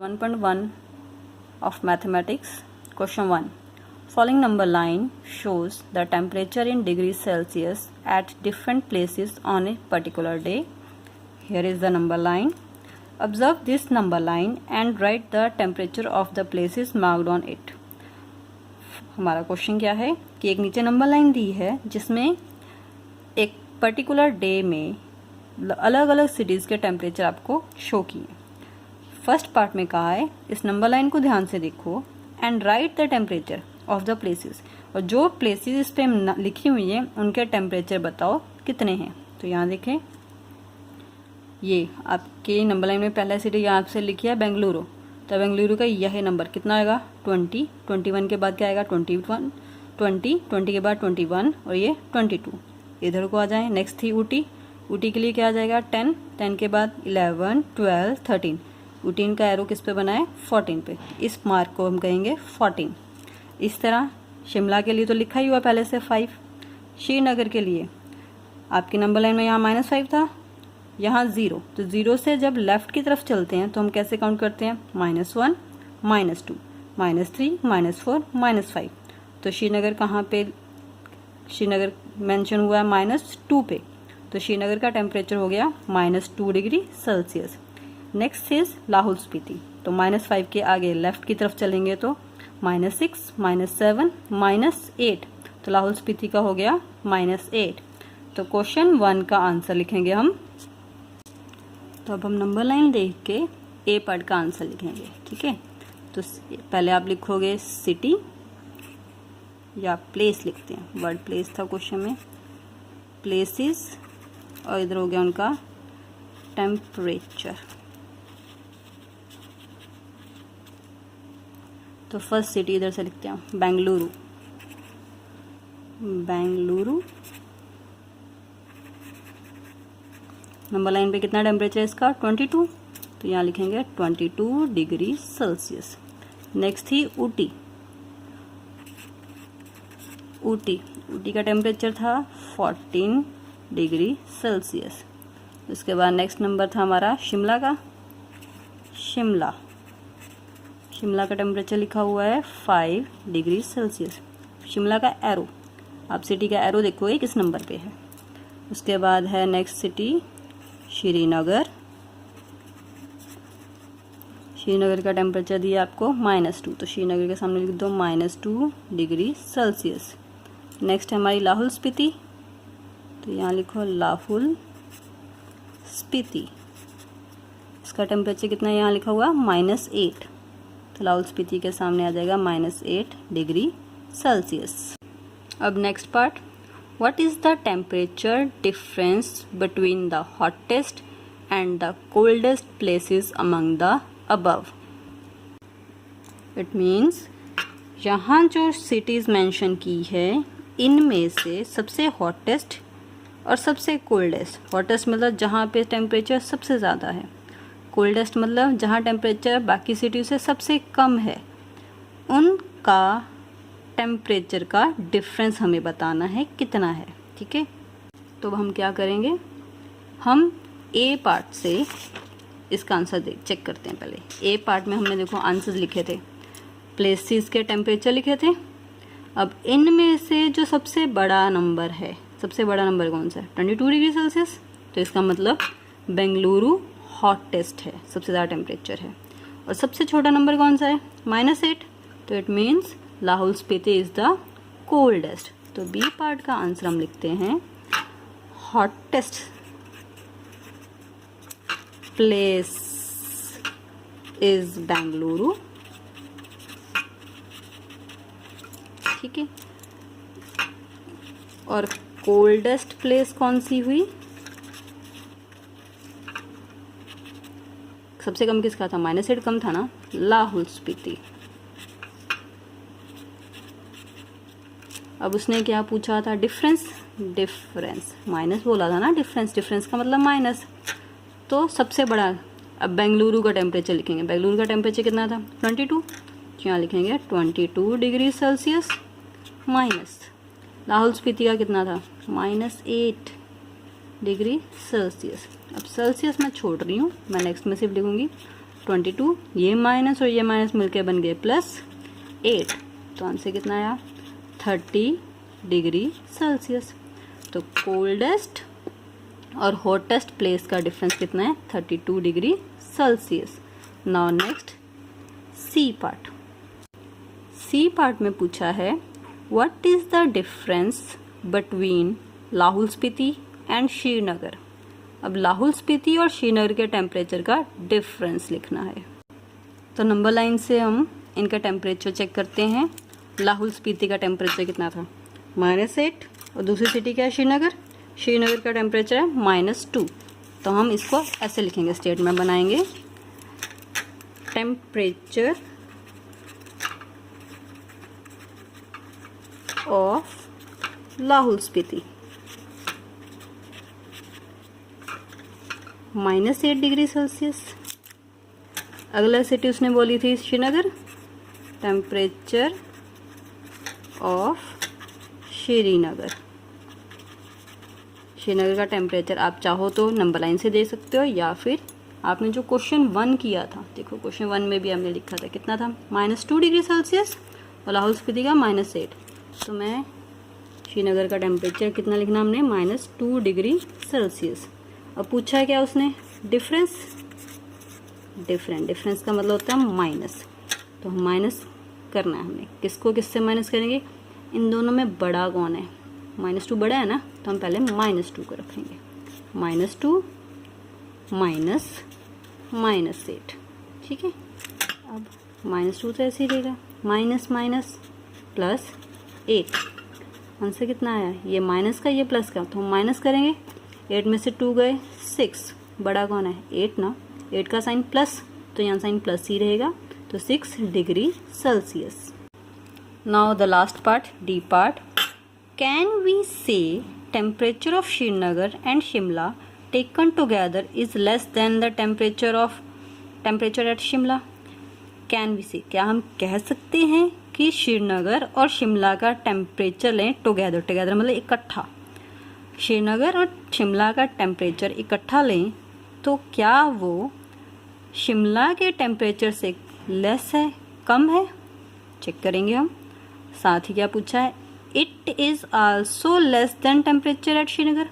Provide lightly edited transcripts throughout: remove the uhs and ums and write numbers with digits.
1.1 of mathematics. Question 1. Following number line shows the temperature in degrees Celsius at different places on a particular day. Here is the number line. Observe this number line and write the temperature of the places marked on it. हमारा question क्या है कि एक नीचे number line दी है जिसमें एक particular day में अलग अलग सिटीज़ के टेम्परेचर आपको शो किए। फर्स्ट पार्ट में कहा है इस नंबर लाइन को ध्यान से देखो and right the temperature of the places, और जो प्लेसेस इस पे लिखी हुई हैं उनके टेम्परेचर बताओ कितने हैं। तो यहाँ देखें, ये आपके नंबर लाइन में पहला सिटी यहाँ से लिखी है बेंगलुरु, तो बेंगलुरु का यह नंबर कितना आएगा 20, 21 के बाद क्या आएगा 21, 20 के बाद 21 और ये 22। इधर को आ जाए, नेक्स्ट थी ऊटी, ऊटी के लिए क्या आ जाएगा 10, 10 के बाद 11, 12, 13। ऊटी का एरो किस पे बना है 14 पे, इस मार्क को हम कहेंगे 14। इस तरह शिमला के लिए तो लिखा ही हुआ पहले से 5। श्रीनगर के लिए आपकी नंबर लाइन में यहाँ -5 था, यहाँ 0, तो 0 से जब लेफ्ट की तरफ चलते हैं तो हम कैसे काउंट करते हैं -1, -2, -3, -4, -5। तो श्रीनगर कहाँ पे, श्रीनगर मेंशन हुआ है -2 पे, तो श्रीनगर का टेम्परेचर हो गया -2 degree Celsius. Next is Lahaul Spiti, तो -5 के आगे लेफ्ट की तरफ चलेंगे तो -6, -7, -8, तो लाहौल स्पीति का हो गया -8। तो क्वेश्चन 1 का आंसर लिखेंगे हम। तो अब हम नंबर लाइन देख के ए पार्ट का आंसर लिखेंगे, ठीक है। तो पहले आप लिखोगे सिटी या प्लेस, लिखते हैं, वर्ड प्लेस था क्वेश्चन में, प्लेसेस, और इधर हो गया उनका टेम्परेचर। तो फर्स्ट सिटी इधर से लिखते हैं बेंगलुरु, बेंगलुरु। नंबर लाइन पे कितना टेम्परेचर है इसका 22, तो यहाँ लिखेंगे 22 डिग्री सेल्सियस। नेक्स्ट थी ऊटी, ऊटी, ऊटी का टेम्परेचर था 14 डिग्री सेल्सियस। उसके बाद नेक्स्ट नंबर था हमारा शिमला का, शिमला, शिमला का टेम्परेचर लिखा हुआ है 5 डिग्री सेल्सियस। शिमला का एरो, आप सिटी का एरो देखोगे किस नंबर पे है। उसके बाद है नेक्स्ट सिटी श्रीनगर, श्रीनगर का टेम्परेचर दिया आपको -2, तो श्रीनगर के सामने लिख दो -2 डिग्री सेल्सियस। नेक्स्ट है हमारी लाहौल स्पीति, तो यहाँ लिखो लाहौल स्पीति, इसका टेम्परेचर कितना है यहाँ लिखा हुआ -8, तो लाहौल स्पीति के सामने आ जाएगा -8 डिग्री सेल्सियस। अब next part, what is the temperature difference between the hottest and the coldest places among the above. It means यहाँ जो सिटीज मेंशन की है इनमें से सबसे हॉटेस्ट और सबसे कोल्डेस्ट, हॉटेस्ट मतलब जहाँ पे टेम्परेचर सबसे ज़्यादा है, कोल्डेस्ट मतलब जहाँ टेम्परेचर बाकी सिटी से सबसे कम है, उनका टेम्परेचर का डिफरेंस हमें बताना है कितना है, ठीक है। तो हम क्या करेंगे, हम ए पार्ट से इसका आंसर चेक करते हैं। पहले ए पार्ट में हमने देखो आंसर लिखे थे, प्लेसेस के टेम्परेचर लिखे थे। अब इनमें से जो सबसे बड़ा नंबर है, सबसे बड़ा नंबर कौन सा है 22 डिग्री सेल्सियस, तो इसका मतलब बेंगलुरु हॉटेस्ट है, सबसे ज़्यादा टेम्परेचर है। और सबसे छोटा नंबर कौन सा है -8, तो it means Lahaul Spiti is the coldest. तो बी पार्ट का आंसर हम लिखते हैं हॉटेस्ट प्लेस इज बेंगलुरु, ठीक है। और कोल्डेस्ट प्लेस कौन सी हुई, सबसे कम किसका था -8 कम था ना, लाहौल स्पीति। अब उसने क्या पूछा था डिफरेंस, डिफरेंस माइनस बोला था ना, डिफरेंस, डिफरेंस का मतलब माइनस, तो सबसे बड़ा। अब बेंगलुरु का टेम्परेचर लिखेंगे, बेंगलुरु का टेम्परेचर कितना था 22, यहाँ लिखेंगे 22 degree Celsius minus Lahaul Spiti का कितना था -8 डिग्री सेल्सियस। अब सेल्सियस मैं छोड़ रही हूँ, मैं नेक्स्ट में सिर्फ लिखूँगी 22, ये माइनस और ये माइनस मिलके बन गए +8, तो आंसर कितना आया 30 डिग्री सेल्सियस। तो कोल्डेस्ट और हॉटेस्ट प्लेस का डिफरेंस कितना है 32 degree Celsius. Now next C part. C part में पूछा है what is the difference between Lahaul Spiti and Srinagar. अब लाहौल स्पीति और श्रीनगर के टेम्परेचर का डिफरेंस लिखना है। तो नंबर लाइन से हम इनका टेम्परेचर चेक करते हैं। लाहौल स्पीति का टेम्परेचर कितना था -8, और दूसरी सिटी क्या है श्रीनगर, श्रीनगर का टेम्परेचर है -2। तो हम इसको ऐसे लिखेंगे, स्टेटमेंट बनाएंगे temperature of Lahaul Spiti -8 degree Celsius. अगला सिटी उसने बोली थी श्रीनगर, टेम्परेचर ऑफ श्रीनगर। श्रीनगर का टेम्परेचर आप चाहो तो नंबर लाइन से दे सकते हो, या फिर आपने जो क्वेश्चन 1 किया था, देखो क्वेश्चन 1 में भी हमने लिखा था कितना था -2 डिग्री सेल्सियस और लाहौल स्पीति का -8। तो मैं श्रीनगर का टेम्परेचर कितना लिखना हमने -2 डिग्री सेल्सियस। अब पूछा है क्या उसने डिफरेंस, डिफरेंस का मतलब होता है माइनस। तो हम माइनस करना है हमने, किसको किससे माइनस करेंगे, इन दोनों में बड़ा कौन है, -2 बड़ा है ना, तो हम पहले -2 को रखेंगे। -2 माइनस -8, ठीक है। अब -2 तो ऐसे ही रहेगा, माइनस माइनस +8। आंसर कितना आया, ये माइनस का ये प्लस का, तो हम माइनस करेंगे। 8 में से 2 गए 6, बड़ा कौन है 8 ना, 8 का साइन प्लस, तो यहाँ साइन प्लस ही रहेगा, तो 6 degree Celsius. Now the last part, D part. Can we say temperature of Srinagar and Shimla taken together is less than the temperature at Shimla. Can we say, क्या हम कह सकते हैं कि श्रीनगर और शिमला का टेम्परेचर लें टुगेदर, टुगेदर मतलब इकट्ठा, श्रीनगर और शिमला का टेम्परेचर इकट्ठा लें तो क्या वो शिमला के टेम्परेचर से लेस है, कम है, चेक करेंगे हम। साथ ही क्या पूछा है, it is also less than temperature at Srinagar,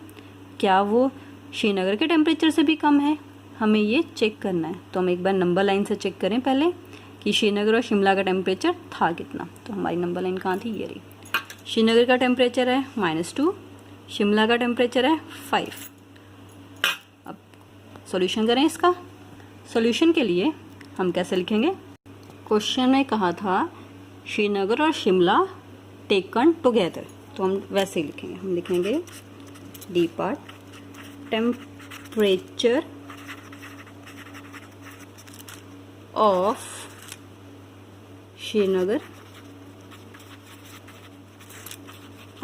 क्या वो श्रीनगर के टेम्परेचर से भी कम है, हमें ये चेक करना है। तो हम एक बार नंबर लाइन से चेक करें पहले कि श्रीनगर और शिमला का टेम्परेचर था कितना। तो हमारी नंबर लाइन कहाँ थी, ये रही। श्रीनगर का टेम्परेचर है -2, शिमला का टेम्परेचर है 5। अब सॉल्यूशन करें इसका। सॉल्यूशन के लिए हम कैसे लिखेंगे, क्वेश्चन में कहा था श्रीनगर और शिमला टेकन टुगेदर, तो हम वैसे ही लिखेंगे। हम लिखेंगे D part, temperature of Srinagar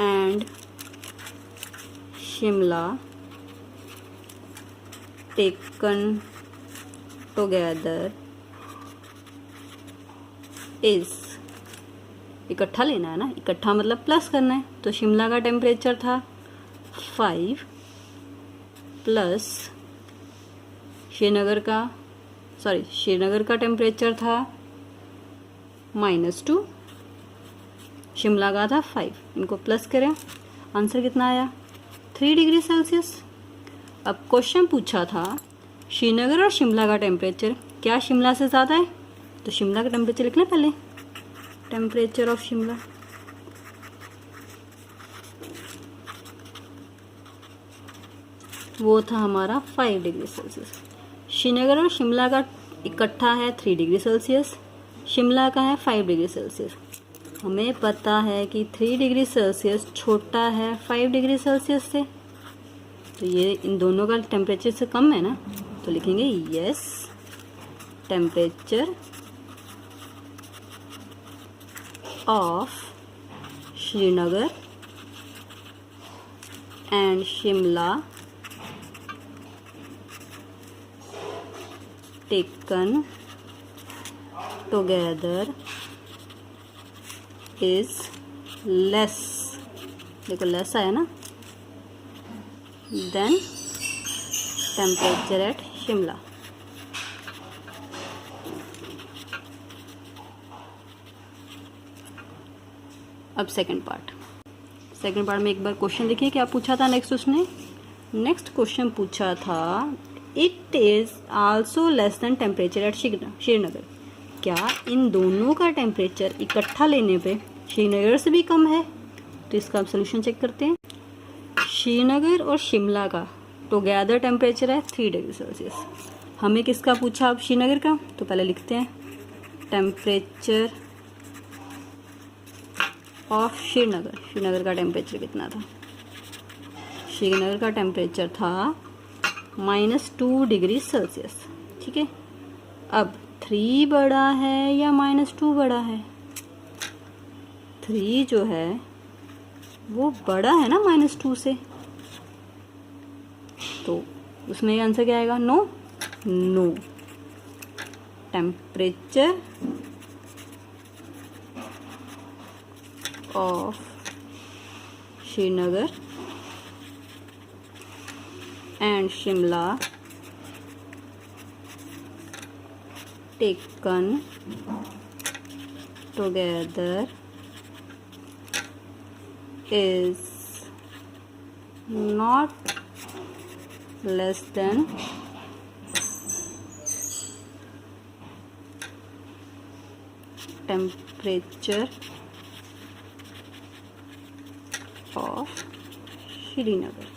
and Shimla taken together is, इकट्ठा लेना है ना, इकट्ठा मतलब प्लस करना है। तो शिमला का टेम्परेचर था 5 प्लस श्रीनगर का टेम्परेचर था -2, शिमला का था 5, इनको प्लस करें, आंसर कितना आया 3 डिग्री सेल्सियस। अब क्वेश्चन पूछा था श्रीनगर और शिमला का टेम्परेचर क्या शिमला से ज़्यादा है, तो शिमला का टेम्परेचर लिखना पहले, टेम्परेचर ऑफ शिमला, वो था हमारा 5 डिग्री सेल्सियस। श्रीनगर और शिमला का इकट्ठा है 3 डिग्री सेल्सियस, शिमला का है 5 डिग्री सेल्सियस। हमें पता है कि 3 डिग्री सेल्सियस छोटा है 5 डिग्री सेल्सियस से, तो ये इन दोनों का टेम्परेचर से कम है ना, तो लिखेंगे yes temperature of Srinagar and Shimla taken together is less, देखो लेस आया ना, देन टेम्परेचर एट शिमला। अब सेकंड पार्ट में एक बार क्वेश्चन देखिए क्या पूछा था नेक्स्ट उसने। नेक्स्ट क्वेश्चन पूछा था it is also less than temperature at Srinagar. क्या इन दोनों का टेम्परेचर इकट्ठा लेने पे श्रीनगर से भी कम है? तो इसका आप सोल्यूशन चेक करते हैं। श्रीनगर और शिमला का टुगेदर टेम्परेचर है 3 डिग्री सेल्सियस। हमें किसका पूछा अब? श्रीनगर का। तो पहले लिखते हैं टेम्परेचर ऑफ श्रीनगर। श्रीनगर का टेम्परेचर कितना था? श्रीनगर का टेम्परेचर था -2 डिग्री सेल्सियस। ठीक है, अब 3 बड़ा है या -2 बड़ा है? 3 जो है वो बड़ा है ना -2 से, तो उसमें आंसर क्या आएगा? No. Temperature of Srinagar and Shimla taken together is not less than temperature of Srinagar.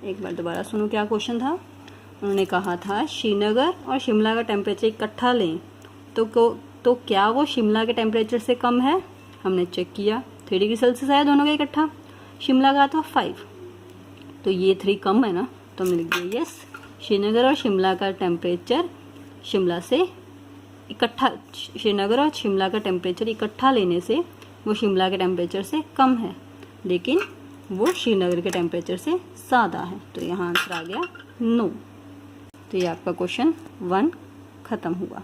एक बार दोबारा सुनो क्या क्वेश्चन था। उन्होंने कहा था श्रीनगर और शिमला का टेम्परेचर इकट्ठा लें तो क्या वो शिमला के टेम्परेचर से कम है? हमने चेक किया 3 डिग्री सेल्सियस आया दोनों का इकट्ठा। शिमला का था 5, तो ये 3 कम है ना, तो हमने लिख दिया यस। श्रीनगर और शिमला का टेम्परेचर श्रीनगर और शिमला का टेम्परेचर इकट्ठा लेने से वो शिमला के टेम्परेचर से कम है, लेकिन वो श्रीनगर के टेम्परेचर से ज़्यादा है। तो यहाँ आंसर आ गया नो। तो ये आपका क्वेश्चन 1 खत्म हुआ।